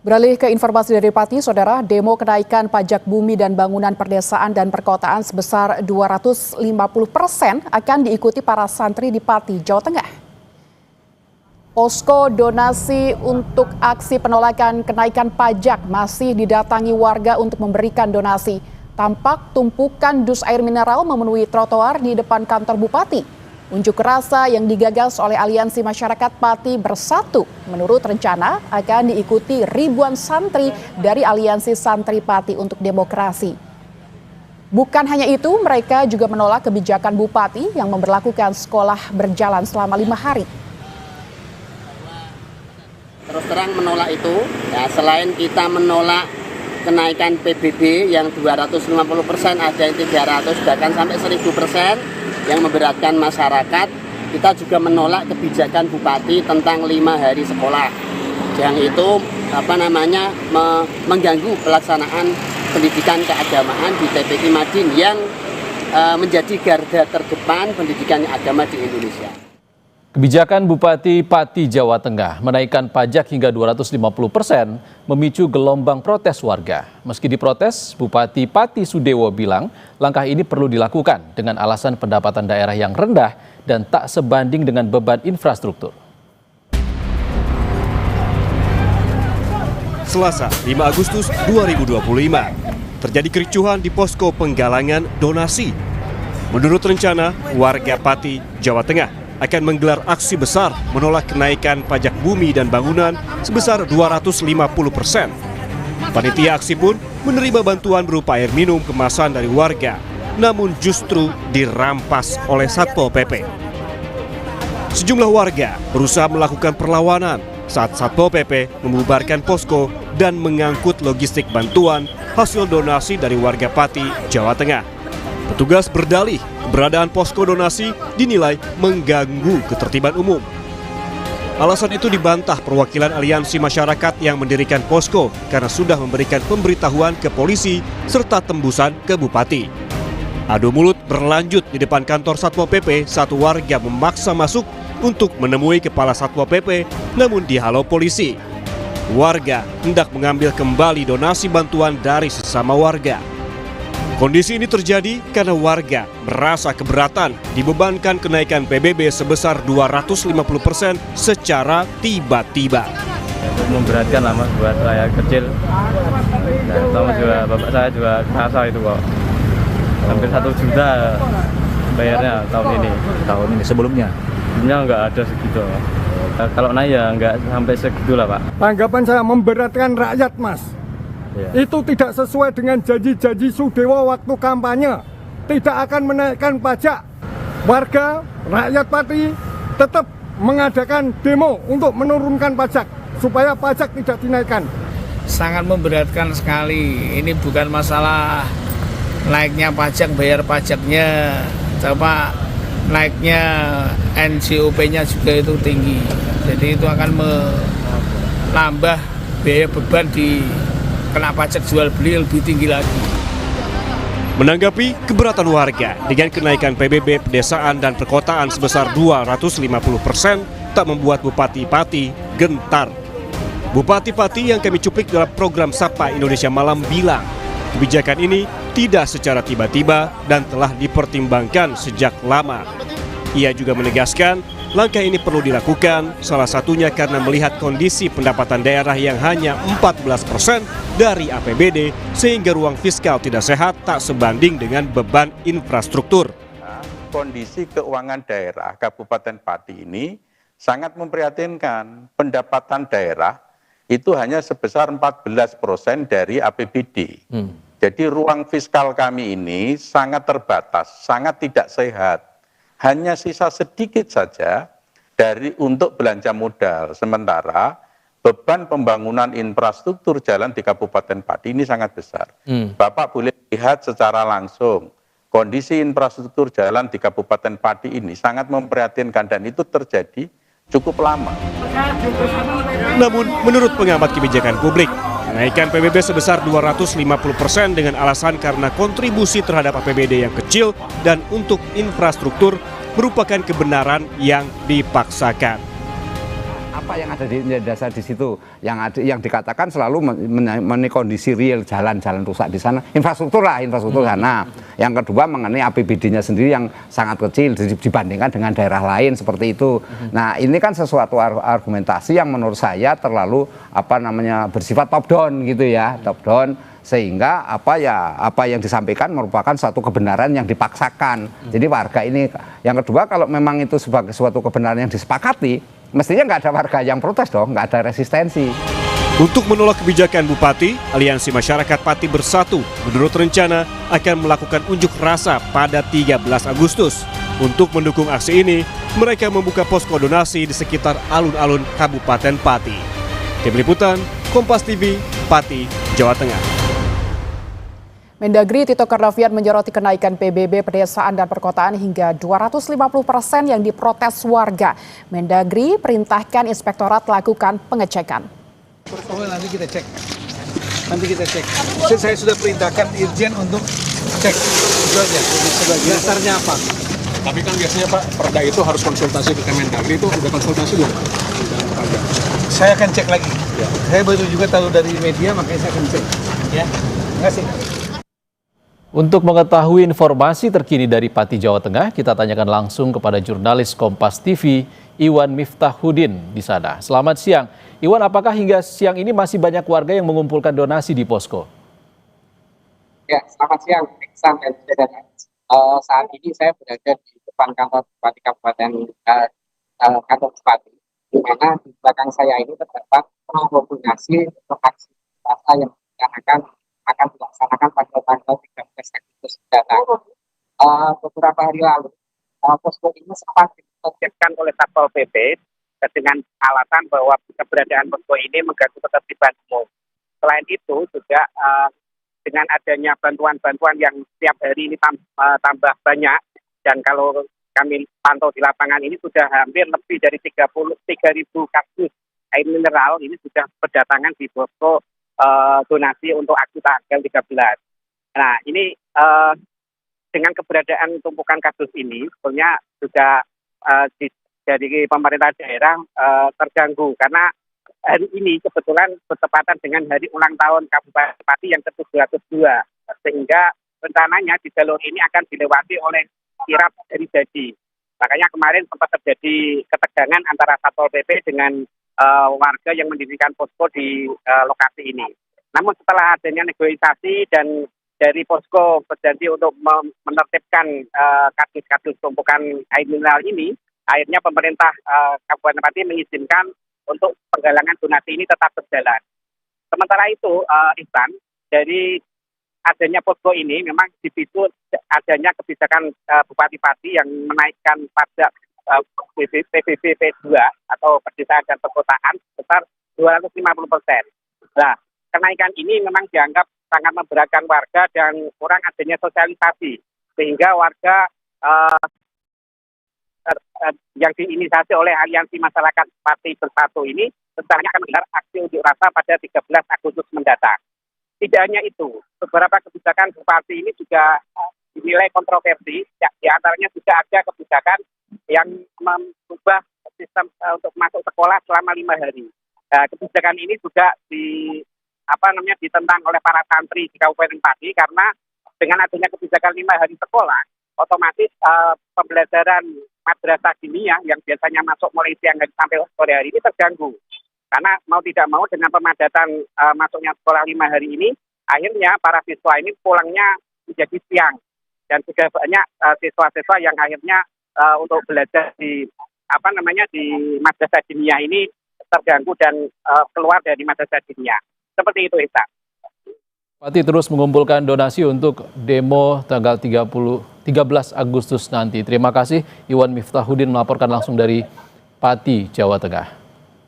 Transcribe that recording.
Beralih ke informasi dari Pati, Saudara, demo kenaikan pajak bumi dan bangunan perdesaan dan perkotaan sebesar 250% akan diikuti para santri di Pati, Jawa Tengah. Posko donasi untuk aksi penolakan kenaikan pajak masih didatangi warga untuk memberikan donasi. Tampak tumpukan dus air mineral memenuhi trotoar di depan kantor Bupati. Unjuk rasa yang digagas oleh Aliansi Masyarakat Pati Bersatu menurut rencana akan diikuti ribuan santri dari Aliansi Santri Pati untuk Demokrasi. Bukan hanya itu, mereka juga menolak kebijakan Bupati yang memberlakukan sekolah berjalan selama 5 hari. Terus terang menolak itu, ya, selain kita menolak kenaikan PBB yang 250%, ada yang 300, bahkan sampai 1000%, yang memberatkan masyarakat, kita juga menolak kebijakan Bupati tentang 5 hari sekolah. Yang itu mengganggu pelaksanaan pendidikan keagamaan di TPI Madin yang menjadi garda terdepan pendidikan agama di Indonesia. Kebijakan Bupati Pati Jawa Tengah menaikkan pajak hingga 250% memicu gelombang protes warga. Meski diprotes, Bupati Pati Sudewo bilang langkah ini perlu dilakukan dengan alasan pendapatan daerah yang rendah dan tak sebanding dengan beban infrastruktur. Selasa, 5 Agustus 2025, terjadi kericuhan di posko penggalangan donasi. Menurut rencana, warga Pati, Jawa Tengah akan menggelar aksi besar menolak kenaikan pajak bumi dan bangunan sebesar 250%. Panitia aksi pun menerima bantuan berupa air minum kemasan dari warga, namun justru dirampas oleh Satpol PP. Sejumlah warga berusaha melakukan perlawanan saat Satpol PP membubarkan posko dan mengangkut logistik bantuan hasil donasi dari warga Pati, Jawa Tengah. Petugas berdalih keberadaan posko donasi dinilai mengganggu ketertiban umum. Alasan itu dibantah perwakilan Aliansi Masyarakat yang mendirikan posko karena sudah memberikan pemberitahuan ke polisi serta tembusan ke Bupati. Adu mulut berlanjut di depan kantor Satpol PP saat warga memaksa masuk untuk menemui Kepala Satpol PP namun dihalau polisi. Warga hendak mengambil kembali donasi bantuan dari sesama warga. Kondisi ini terjadi karena warga merasa keberatan dibebankan kenaikan PBB sebesar 250% secara tiba-tiba. Memberatkan lah Mas buat saya kecil. Nah, sama juga bapak saya juga kerasa itu kok. Hampir 1 juta bayarnya tahun ini. Tahun ini sebelumnya Nggak ada segitu. Kalau naik ya nggak sampai segitu lah Pak. Tanggapan saya memberatkan rakyat Mas. Ya. Itu tidak sesuai dengan janji-janji Sudewo waktu kampanye. Tidak akan menaikkan pajak. Warga, rakyat Pati tetap mengadakan demo untuk menurunkan pajak supaya pajak tidak dinaikkan. Sangat memberatkan sekali. Ini bukan masalah naiknya pajak, bayar pajaknya, coba naiknya NJOP-nya juga itu tinggi. Jadi itu akan menambah biaya beban di kena pajak jual beli lebih tinggi lagi. Menanggapi keberatan warga dengan kenaikan PBB pedesaan dan perkotaan sebesar 250% tak membuat Bupati Pati gentar. Bupati Pati yang kami cuplik dalam program Sapa Indonesia Malam bilang, kebijakan ini tidak secara tiba-tiba dan telah dipertimbangkan sejak lama. Ia juga menegaskan langkah ini perlu dilakukan salah satunya karena melihat kondisi pendapatan daerah yang hanya 14% dari APBD sehingga ruang fiskal tidak sehat tak sebanding dengan beban infrastruktur. Kondisi keuangan daerah Kabupaten Pati ini sangat memprihatinkan. Pendapatan daerah itu hanya sebesar 14% dari APBD. Jadi ruang fiskal kami ini sangat terbatas, sangat tidak sehat. Hanya sisa sedikit saja untuk belanja modal. Sementara beban pembangunan infrastruktur jalan di Kabupaten Pati ini sangat besar. Bapak boleh lihat secara langsung kondisi infrastruktur jalan di Kabupaten Pati ini sangat memprihatinkan dan itu terjadi cukup lama. Namun menurut pengamat kebijakan publik, kenaikan PBB sebesar 250% dengan alasan karena kontribusi terhadap APBD yang kecil dan untuk infrastruktur merupakan kebenaran yang dipaksakan. apa yang ada di dasar di situ, yang dikatakan selalu kondisi real jalan-jalan rusak di sana, infrastruktur sana. Yang kedua mengenai APBD-nya sendiri yang sangat kecil dibandingkan dengan daerah lain seperti itu. Nah, ini kan sesuatu argumentasi yang menurut saya terlalu bersifat top down gitu ya, top down, sehingga apa yang disampaikan merupakan suatu kebenaran yang dipaksakan. Jadi warga ini, yang kedua kalau memang itu sebagai suatu kebenaran yang disepakati, mestinya nggak ada warga yang protes dong, nggak ada resistensi. Untuk menolak kebijakan Bupati, Aliansi Masyarakat Pati Bersatu menurut rencana akan melakukan unjuk rasa pada 13 Agustus. Untuk mendukung aksi ini, mereka membuka posko donasi di sekitar alun-alun Kabupaten Pati. Tim Liputan, Kompas TV, Pati, Jawa Tengah. Mendagri Tito Karnavian menyoroti kenaikan PBB pedesaan dan perkotaan hingga 250% yang diprotes warga. Mendagri perintahkan inspektorat lakukan pengecekan. Nanti kita cek. Saya sudah perintahkan Irjen untuk cek. Itu aja. Dasarnya apa? Tapi kan biasanya Pak, Perda itu harus konsultasi ke Kemendagri, itu udah konsultasi belum? Saya akan cek lagi. Ya. Saya baru juga tahu dari media, makanya saya akan cek. Ya, terima kasih. Untuk mengetahui informasi terkini dari Pati, Jawa Tengah, kita tanyakan langsung kepada jurnalis Kompas TV, Iwan Miftahuddin di sana. Selamat siang. Iwan, apakah hingga siang ini masih banyak warga yang mengumpulkan donasi di posko? Ya, selamat siang, Iksan dan saudara. Saat ini saya berada di depan kantor Bupati Kabupaten kantor Bupati, di mana di belakang saya ini terdapat koordinasi untuk aksi yang akan dilaksanakan pada tanggal 13 Agustus mendatang. Beberapa hari lalu, posko ini sempat ditertibkan oleh Satpol PP dengan alasan bahwa keberadaan posko ini mengganggu ketertiban umum. Selain itu juga dengan adanya bantuan-bantuan yang setiap hari ini tambah banyak, dan kalau kami pantau di lapangan ini sudah hampir lebih dari 3.000 kardus air mineral ini sudah berdatangan di posko donasi untuk aksi tanggal 13. Nah, ini dengan keberadaan tumpukan kasus ini sebenarnya juga dari pemerintah daerah terganggu karena hari ini kebetulan bertepatan dengan hari ulang tahun Kabupaten Pati yang ke-702, sehingga rencananya di jalur ini akan dilewati oleh kirap dari Jadi. Makanya kemarin sempat terjadi ketegangan antara Satpol PP dengan warga yang mendirikan posko di lokasi ini. Namun setelah adanya negosiasi dan dari posko berjanji untuk menertibkan kardus-kardus tumpukan air mineral ini, akhirnya pemerintah Kabupaten Pati mengizinkan untuk penggalangan donasi ini tetap berjalan. Sementara itu, Ihsan, dari adanya posko ini memang dipicu adanya kebijakan Bupati Pati yang menaikkan pajak PBB P2 atau pedesaan dan perkotaan sebesar 250%. Nah, kenaikan ini memang dianggap sangat memberatkan warga dan kurang adanya sosialisasi, sehingga warga yang diinisiasi oleh Aliansi Masyarakat Pati Bersatu ini rencananya akan menggelar aksi unjuk rasa pada 13 Agustus mendatang. Tidak hanya itu, beberapa kebijakan Bupati ini juga dinilai kontroversi, di antaranya juga ada kebijakan yang mengubah sistem untuk masuk sekolah selama 5 hari. Nah, kebijakan ini juga ditentang oleh para santri di Kabupaten Pati karena dengan adanya kebijakan 5 hari sekolah, otomatis pembelajaran madrasah diniyah yang biasanya masuk mulai siang sampai sore hari ini terganggu. Karena mau tidak mau dengan pemadatan masuknya sekolah 5 hari ini, akhirnya para siswa ini pulangnya menjadi siang. Dan juga banyak siswa-siswa yang akhirnya untuk belajar di di madrasah diniyah ini terganggu dan keluar dari madrasah diniyah. Seperti itu, Isa. Pati terus mengumpulkan donasi untuk demo tanggal 13 Agustus nanti. Terima kasih Iwan Miftahuddin melaporkan langsung dari Pati, Jawa Tengah.